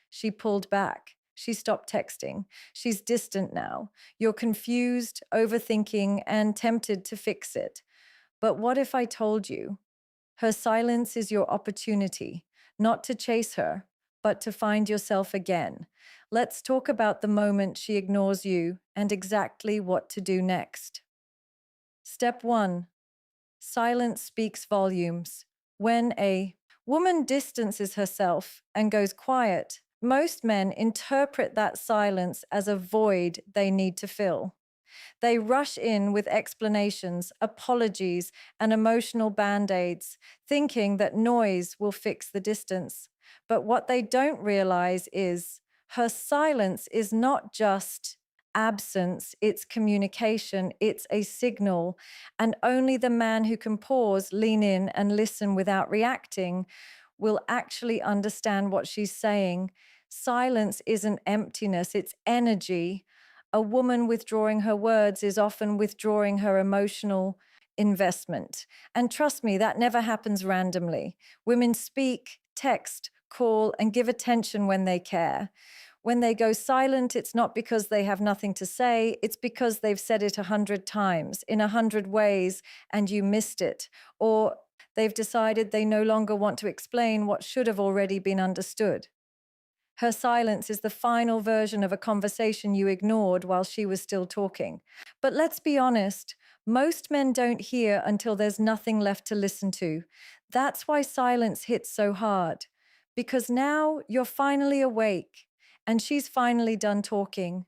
She pulled back. She stopped texting. She's distant now. You're confused, overthinking, and tempted to fix it. But what if I told you her silence is your opportunity, not to chase her, but to find yourself again? Let's talk about the moment she ignores you and exactly what to do next. Step 1. Silence speaks volumes. When a woman distances herself and goes quiet, most men interpret that silence as a void they need to fill. They rush in with explanations, apologies, and emotional band aids, thinking that noise will fix the distance. But what they don't realize is her silence is not just absence, it's communication, it's a signal. And only the man who can pause, lean in, and listen without reacting will actually understand what she's saying. Silence isn't emptiness, it's energy. A woman withdrawing her words is often withdrawing her emotional investment. And trust me, that never happens randomly. Women speak, text, call, and give attention when they care. When they go silent, it's not because they have nothing to say, it's because they've said it 100 times in 100 ways and you missed it. Or they've decided they no longer want to explain what should have already been understood. Her silence is the final version of a conversation you ignored while she was still talking. But let's be honest, most men don't hear until there's nothing left to listen to. That's why silence hits so hard. Because now you're finally awake and she's finally done talking.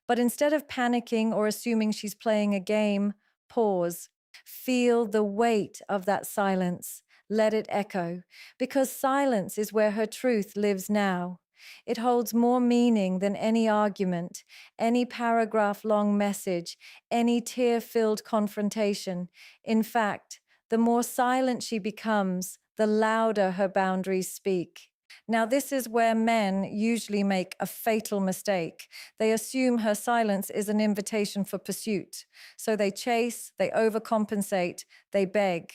But instead of panicking or assuming she's playing a game, pause. Feel the weight of that silence. Let it echo. Because silence is where her truth lives now. It holds more meaning than any argument, any paragraph-long message, any tear-filled confrontation. In fact, the more silent she becomes, the louder her boundaries speak. Now, this is where men usually make a fatal mistake. They assume her silence is an invitation for pursuit. So they chase, they overcompensate, they beg.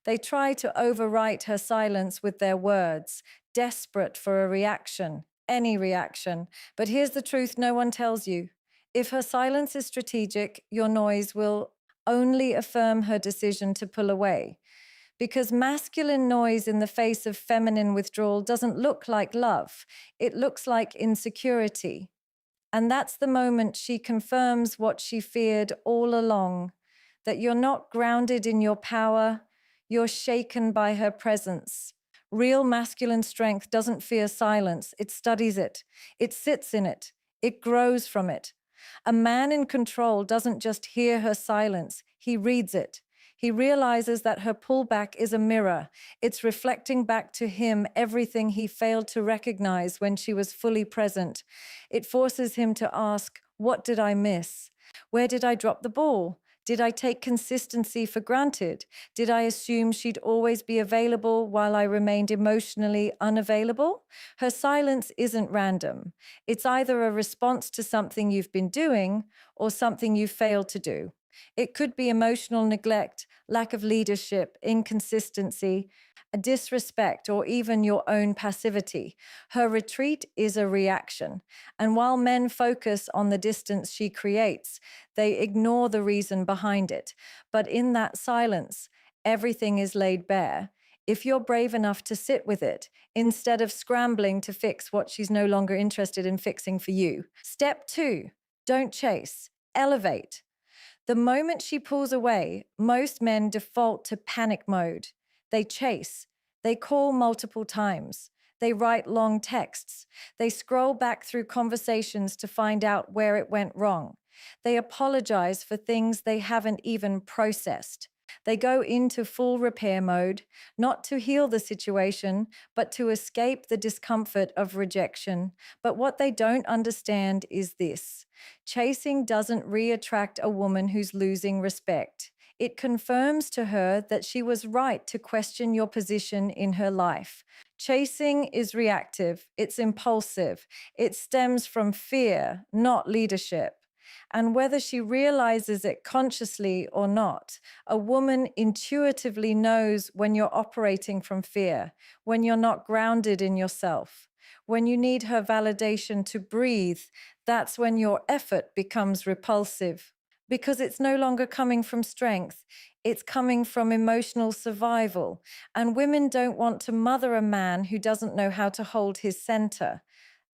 They try to overwrite her silence with their words, desperate for a reaction, any reaction. But here's the truth no one tells you. If her silence is strategic, your noise will only affirm her decision to pull away. Because masculine noise in the face of feminine withdrawal doesn't look like love. It looks like insecurity. And that's the moment she confirms what she feared all along, that you're not grounded in your power, you're shaken by her presence. Real masculine strength doesn't fear silence, it studies it, it sits in it, it grows from it. A man in control doesn't just hear her silence, he reads it. He realizes that her pullback is a mirror. It's reflecting back to him everything he failed to recognize when she was fully present. It forces him to ask, what did I miss? Where did I drop the ball? Did I take consistency for granted? Did I assume she'd always be available while I remained emotionally unavailable? Her silence isn't random. It's either a response to something you've been doing or something you failed to do. It could be emotional neglect, lack of leadership, inconsistency, a disrespect, or even your own passivity. Her retreat is a reaction. And while men focus on the distance she creates, they ignore the reason behind it. But in that silence, everything is laid bare. If you're brave enough to sit with it, instead of scrambling to fix what she's no longer interested in fixing for you. Step 2, don't chase, elevate. The moment she pulls away, most men default to panic mode. They chase. They call multiple times. They write long texts. They scroll back through conversations to find out where it went wrong. They apologize for things they haven't even processed. They go into full repair mode, not to heal the situation, but to escape the discomfort of rejection. But what they don't understand is this. Chasing doesn't re-attract a woman who's losing respect. It confirms to her that she was right to question your position in her life. Chasing is reactive, it's impulsive, it stems from fear, not leadership. And whether she realizes it consciously or not, a woman intuitively knows when you're operating from fear, when you're not grounded in yourself. When you need her validation to breathe, that's when your effort becomes repulsive because it's no longer coming from strength. It's coming from emotional survival. And women don't want to mother a man who doesn't know how to hold his center.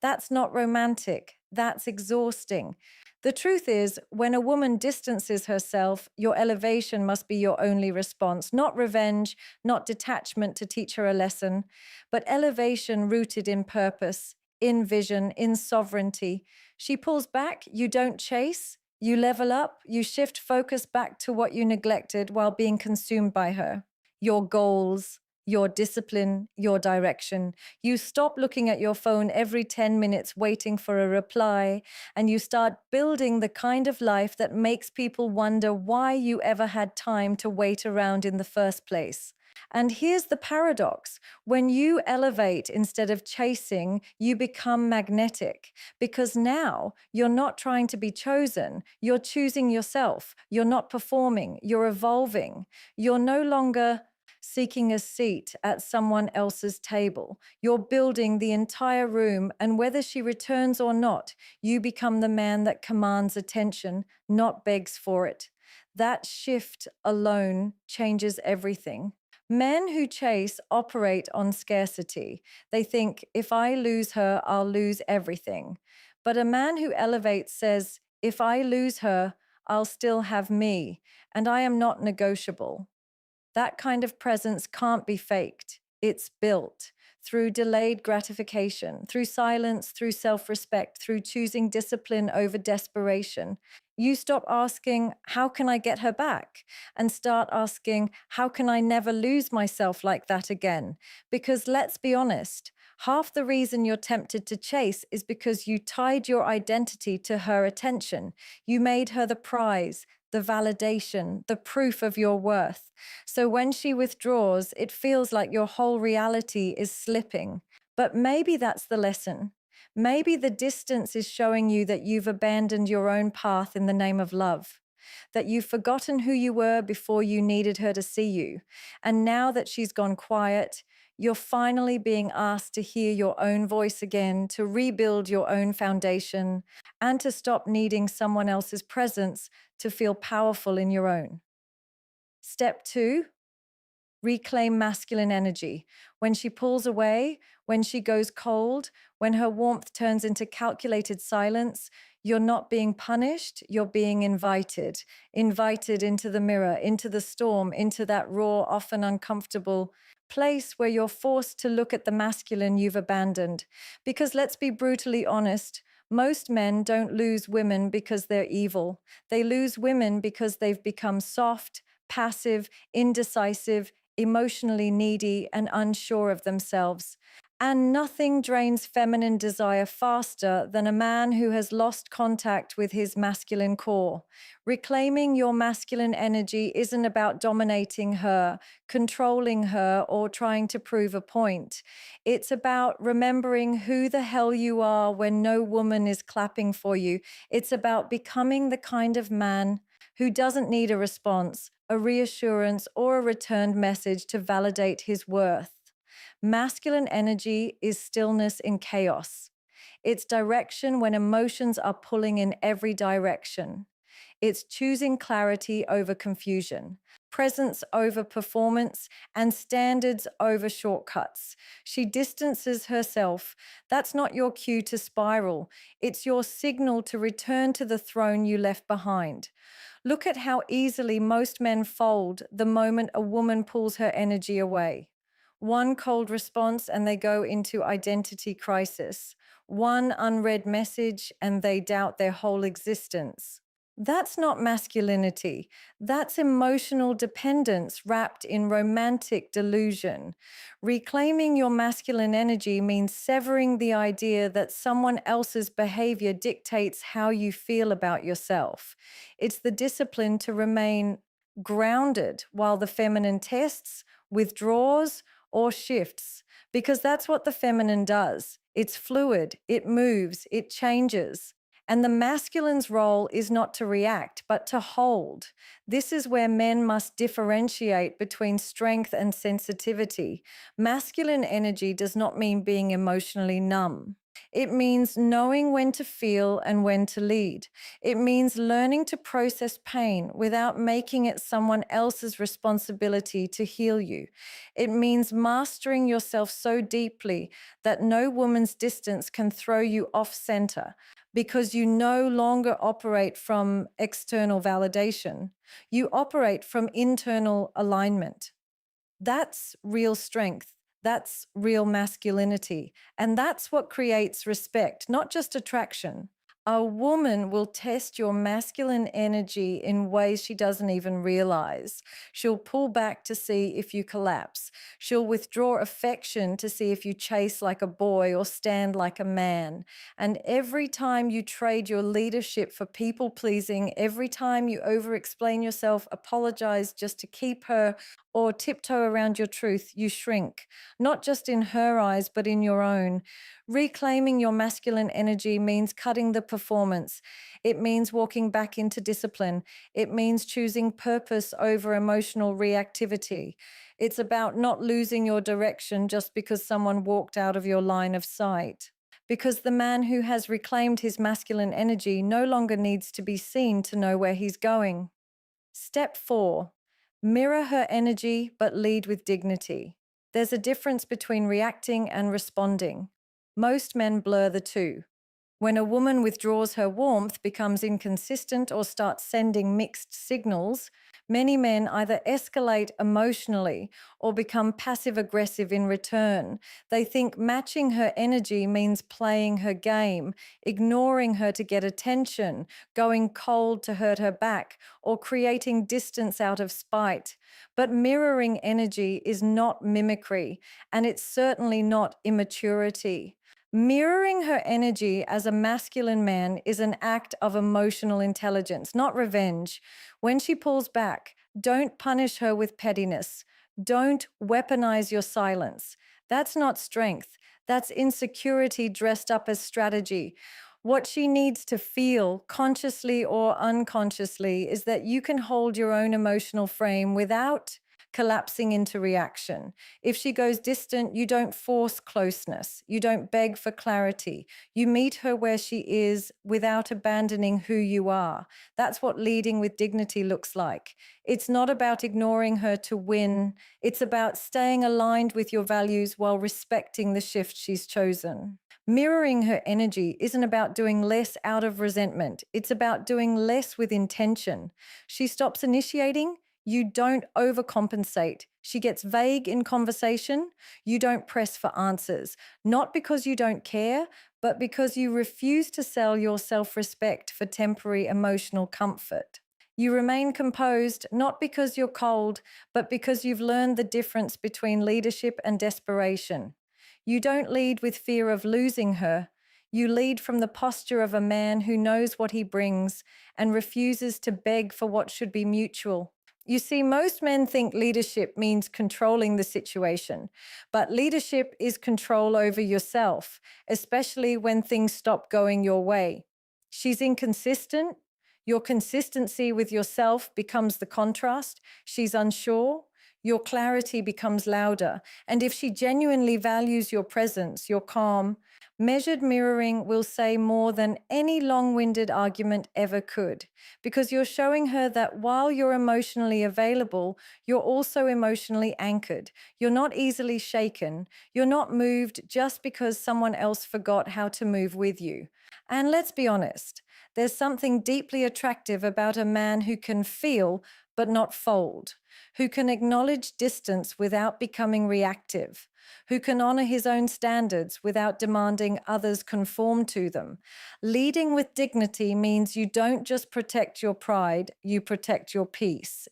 That's not romantic. That's exhausting. The truth is, when a woman distances herself, your elevation must be your only response, not revenge, not detachment to teach her a lesson, but elevation rooted in purpose, in vision, in sovereignty. She pulls back, you don't chase, you level up, you shift focus back to what you neglected while being consumed by her. Your goals, your discipline, your direction. You stop looking at your phone every 10 minutes waiting for a reply, and you start building the kind of life that makes people wonder why you ever had time to wait around in the first place. And here's the paradox. When you elevate instead of chasing, you become magnetic because now you're not trying to be chosen. You're choosing yourself. You're not performing. You're evolving. You're no longer seeking a seat at someone else's table. You're building the entire room, and whether she returns or not, you become the man that commands attention, not begs for it. That shift alone changes everything. Men who chase operate on scarcity. They think, if I lose her, I'll lose everything. But a man who elevates says, if I lose her, I'll still have me, and I am not negotiable. That kind of presence can't be faked. It's built through delayed gratification, through silence, through self respect, through choosing discipline over desperation. You stop asking, how can I get her back? And start asking, how can I never lose myself like that again? Because let's be honest, half the reason you're tempted to chase is because you tied your identity to her attention. You made her the prize, the validation, the proof of your worth. So when she withdraws, it feels like your whole reality is slipping. But maybe that's the lesson. Maybe the distance is showing you that you've abandoned your own path in the name of love, that you've forgotten who you were before you needed her to see you. And now that she's gone quiet, you're finally being asked to hear your own voice again, to rebuild your own foundation, and to stop needing someone else's presence to feel powerful in your own. Step 2, reclaim masculine energy. When she pulls away, when she goes cold, when her warmth turns into calculated silence, you're not being punished, you're being invited. Invited into the mirror, into the storm, into that raw, often uncomfortable place where you're forced to look at the masculine you've abandoned. Because let's be brutally honest, most men don't lose women because they're evil. They lose women because they've become soft, passive, indecisive, emotionally needy, and unsure of themselves. And nothing drains feminine desire faster than a man who has lost contact with his masculine core. Reclaiming your masculine energy isn't about dominating her, controlling her, or trying to prove a point. It's about remembering who the hell you are when no woman is clapping for you. It's about becoming the kind of man who doesn't need a response, a reassurance, or a returned message to validate his worth. Masculine energy is stillness in chaos. It's direction when emotions are pulling in every direction. It's choosing clarity over confusion, presence over performance, and standards over shortcuts. She distances herself. That's not your cue to spiral. It's your signal to return to the throne you left behind. Look at how easily most men fold the moment a woman pulls her energy away. One cold response and they go into identity crisis. One unread message and they doubt their whole existence. That's not masculinity. That's emotional dependence wrapped in romantic delusion. Reclaiming your masculine energy means severing the idea that someone else's behavior dictates how you feel about yourself. It's the discipline to remain grounded while the feminine tests, withdraws, or shifts, because that's what the feminine does. It's fluid, it moves, it changes. And the masculine's role is not to react, but to hold. This is where men must differentiate between strength and sensitivity. Masculine energy does not mean being emotionally numb. It means knowing when to feel and when to lead. It means learning to process pain without making it someone else's responsibility to heal you. It means mastering yourself so deeply that no woman's distance can throw you off center because you no longer operate from external validation. You operate from internal alignment. That's real strength. That's real masculinity. And that's what creates respect, not just attraction. A woman will test your masculine energy in ways she doesn't even realize. She'll pull back to see if you collapse. She'll withdraw affection to see if you chase like a boy or stand like a man. And every time you trade your leadership for people pleasing, every time you over explain yourself, apologize just to keep her, or tiptoe around your truth, you shrink, not just in her eyes, but in your own. Reclaiming your masculine energy means cutting the performance. It means walking back into discipline. It means choosing purpose over emotional reactivity. It's about not losing your direction just because someone walked out of your line of sight. Because the man who has reclaimed his masculine energy no longer needs to be seen to know where he's going. Step 4. Mirror her energy, but lead with dignity. There's a difference between reacting and responding. Most men blur the two. When a woman withdraws her warmth, becomes inconsistent, or starts sending mixed signals, many men either escalate emotionally or become passive aggressive in return. They think matching her energy means playing her game, ignoring her to get attention, going cold to hurt her back, or creating distance out of spite. But mirroring energy is not mimicry, and it's certainly not immaturity. Mirroring her energy as a masculine man is an act of emotional intelligence, not revenge. When she pulls back, don't punish her with pettiness. Don't weaponize your silence. That's not strength. That's insecurity dressed up as strategy. What she needs to feel, consciously or unconsciously, is that you can hold your own emotional frame without collapsing into reaction. If she goes distant, you don't force closeness. You don't beg for clarity. You meet her where she is without abandoning who you are. That's what leading with dignity looks like. It's not about ignoring her to win. It's about staying aligned with your values while respecting the shift she's chosen. Mirroring her energy isn't about doing less out of resentment. It's about doing less with intention. She stops initiating. You don't overcompensate. She gets vague in conversation. You don't press for answers, not because you don't care, but because you refuse to sell your self-respect for temporary emotional comfort. You remain composed, not because you're cold, but because you've learned the difference between leadership and desperation. You don't lead with fear of losing her. You lead from the posture of a man who knows what he brings and refuses to beg for what should be mutual. You see, most men think leadership means controlling the situation, but leadership is control over yourself, especially when things stop going your way. She's inconsistent. Your consistency with yourself becomes the contrast. She's unsure. Your clarity becomes louder. And if she genuinely values your presence, your calm, measured mirroring will say more than any long-winded argument ever could, because you're showing her that while you're emotionally available, you're also emotionally anchored. You're not easily shaken. You're not moved just because someone else forgot how to move with you. And let's be honest, there's something deeply attractive about a man who can feel but not fold, who can acknowledge distance without becoming reactive, who can honor his own standards without demanding others conform to them. Leading with dignity means you don't just protect your pride, you protect your peace.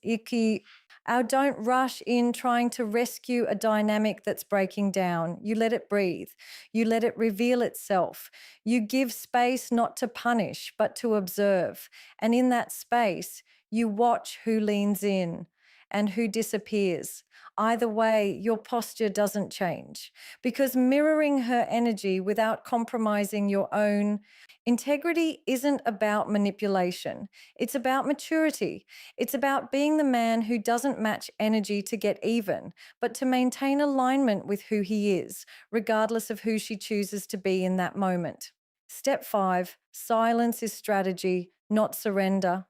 Don't rush in trying to rescue a dynamic that's breaking down. You let it breathe. You let it reveal itself. You give space not to punish, but to observe. And in that space, you watch who leans in. and who disappears. Either way, your posture doesn't change because mirroring her energy without compromising your own integrity isn't about manipulation. It's about maturity. It's about being the man who doesn't match energy to get even, but to maintain alignment with who he is, regardless of who she chooses to be in that moment. Step 5, silence is strategy, not surrender.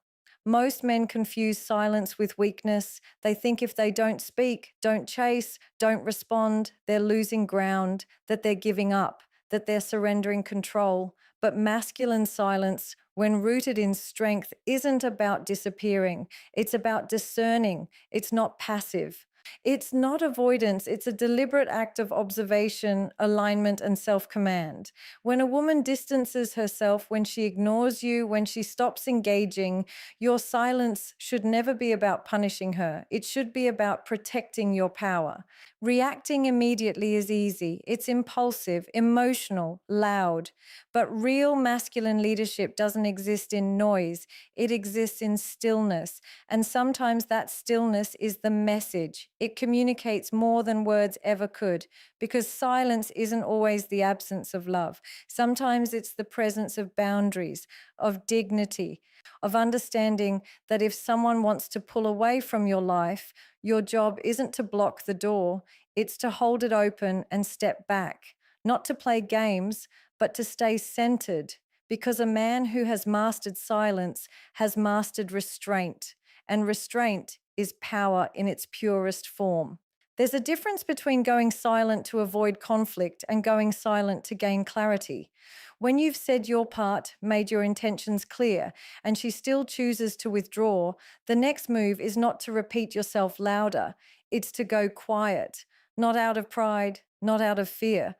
Most men confuse silence with weakness. They think if they don't speak, don't chase, don't respond, they're losing ground, that they're giving up, that they're surrendering control. But masculine silence, when rooted in strength, isn't about disappearing. It's about discerning. It's not passive. It's not avoidance, it's a deliberate act of observation, alignment, and self command. When a woman distances herself, when she ignores you, when she stops engaging, your silence should never be about punishing her. It should be about protecting your power. Reacting immediately is easy, it's impulsive, emotional, loud. But real masculine leadership doesn't exist in noise, it exists in stillness. And sometimes that stillness is the message. It communicates more than words ever could, because silence isn't always the absence of love. Sometimes it's the presence of boundaries, of dignity, of understanding that if someone wants to pull away from your life, your job isn't to block the door, it's to hold it open and step back, not to play games, but to stay centered. Because a man who has mastered silence has mastered restraint, and restraint is power in its purest form. There's a difference between going silent to avoid conflict and going silent to gain clarity. When you've said your part, made your intentions clear, and she still chooses to withdraw, the next move is not to repeat yourself louder, it's to go quiet, not out of pride, not out of fear,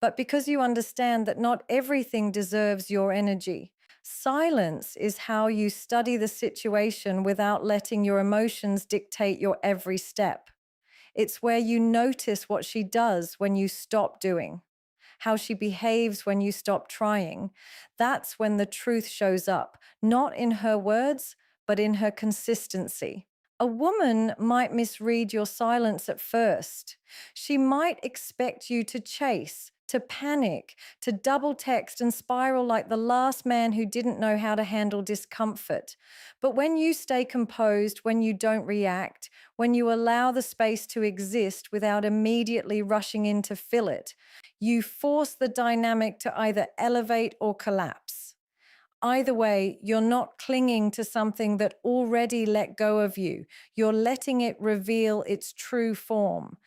but because you understand that not everything deserves your energy. Silence is how you study the situation without letting your emotions dictate your every step. It's where you notice what she does when you stop doing, how she behaves when you stop trying. That's when the truth shows up, not in her words, but in her consistency. A woman might misread your silence at first. She might expect you to chase, to panic, to double text and spiral like the last man who didn't know how to handle discomfort. But when you stay composed, when you don't react, when you allow the space to exist without immediately rushing in to fill it, you force the dynamic to either elevate or collapse. Either way, you're not clinging to something that already let go of you. You're letting it reveal its true form.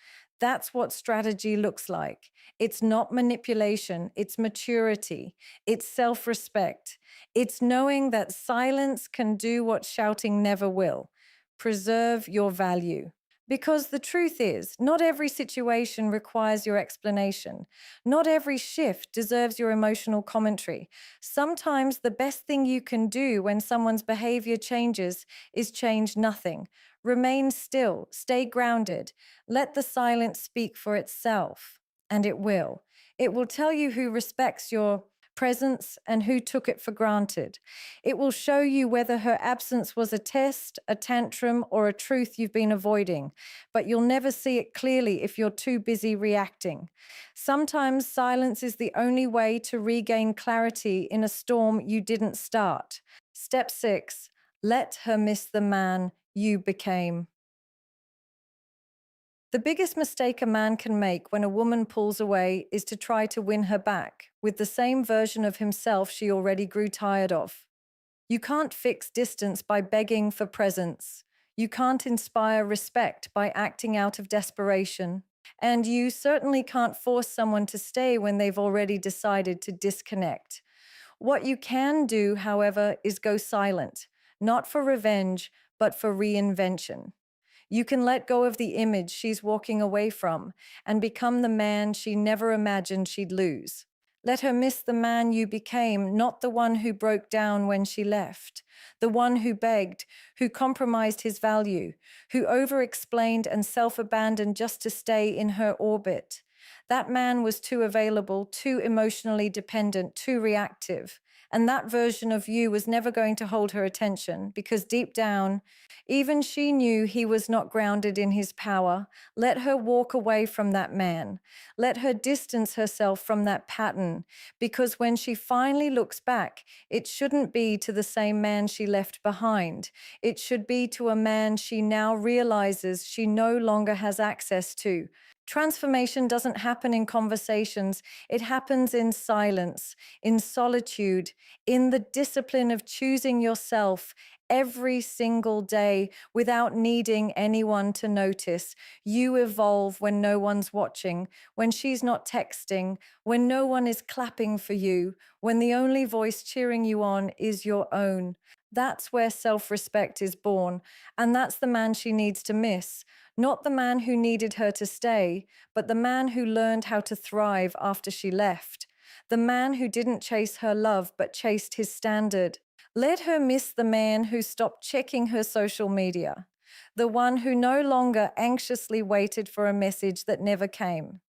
That's what strategy looks like. It's not manipulation, it's maturity, it's self respect, it's knowing that silence can do what shouting never will. Preserve your value. Because the truth is, not every situation requires your explanation. Not every shift deserves your emotional commentary. Sometimes the best thing you can do when someone's behavior changes is change nothing. Remain still, stay grounded, let the silence speak for itself, and it will. It will tell you who respects your presence and who took it for granted. It will show you whether her absence was a test, a tantrum, or a truth you've been avoiding, but you'll never see it clearly if you're too busy reacting. Sometimes silence is the only way to regain clarity in a storm you didn't start. Step 6, let her miss the man you became. The biggest mistake a man can make when a woman pulls away is to try to win her back with the same version of himself she already grew tired of. You can't fix distance by begging for presence. You can't inspire respect by acting out of desperation. And you certainly can't force someone to stay when they've already decided to disconnect. What you can do, however, is go silent, not for revenge, but for reinvention. You can let go of the image she's walking away from and become the man she never imagined she'd lose. Let her miss the man you became, not the one who broke down when she left, the one who begged, who compromised his value, who over-explained and self-abandoned just to stay in her orbit. That man was too available, too emotionally dependent, too reactive. And that version of you was never going to hold her attention because deep down, even she knew he was not grounded in his power. Let her walk away from that man. Let her distance herself from that pattern, because when she finally looks back, it shouldn't be to the same man she left behind. It should be to a man she now realizes she no longer has access to. Transformation doesn't happen in conversations. It happens in silence, in solitude, in the discipline of choosing yourself every single day without needing anyone to notice. You evolve when no one's watching, when she's not texting, when no one is clapping for you, when the only voice cheering you on is your own. That's where self-respect is born, and that's the man she needs to miss. Not the man who needed her to stay, but the man who learned how to thrive after she left. The man who didn't chase her love, but chased his standard. Let her miss the man who stopped checking her social media. The one who no longer anxiously waited for a message that never came.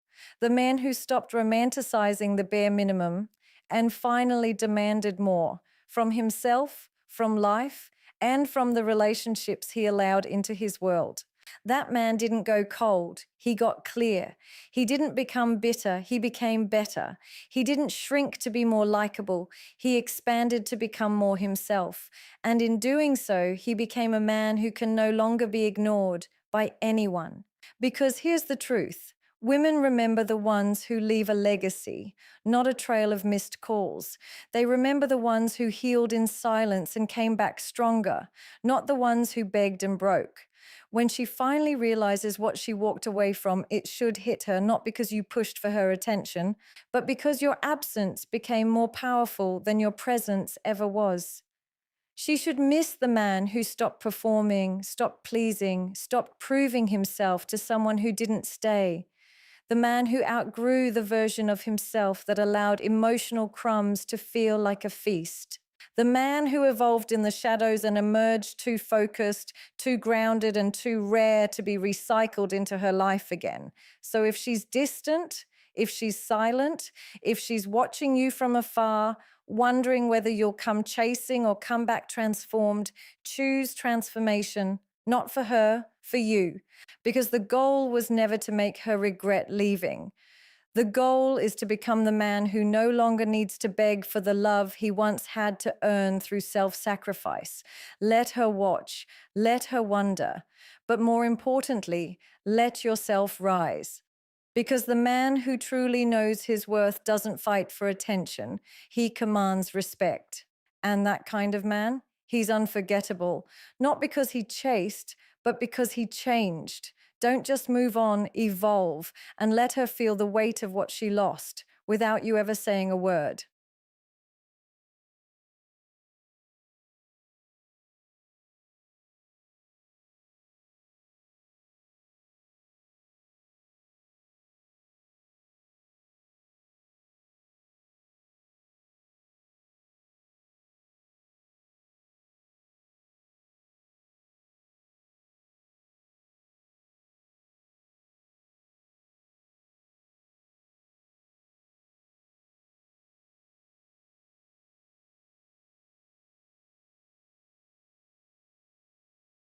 The man who stopped romanticizing the bare minimum and finally demanded more from himself, from life, and from the relationships he allowed into his world. That man didn't go cold, he got clear. He didn't become bitter, he became better. He didn't shrink to be more likable, he expanded to become more himself. And in doing so, he became a man who can no longer be ignored by anyone. Because here's the truth. Women remember the ones who leave a legacy, not a trail of missed calls. They remember the ones who healed in silence and came back stronger, not the ones who begged and broke. When she finally realizes what she walked away from, it should hit her, not because you pushed for her attention, but because your absence became more powerful than your presence ever was. She should miss the man who stopped performing, stopped pleasing, stopped proving himself to someone who didn't stay. The man who outgrew the version of himself that allowed emotional crumbs to feel like a feast. The man who evolved in the shadows and emerged too focused, too grounded, and too rare to be recycled into her life again. So if she's distant, if she's silent, if she's watching you from afar, wondering whether you'll come chasing or come back transformed, choose transformation, not for her, for you. Because the goal was never to make her regret leaving. The goal is to become the man who no longer needs to beg for the love he once had to earn through self-sacrifice. Let her watch, let her wonder, but more importantly, let yourself rise. Because the man who truly knows his worth doesn't fight for attention, he commands respect. And that kind of man, he's unforgettable, not because he chased, but because he changed. Don't just move on, evolve, and let her feel the weight of what she lost without you ever saying a word.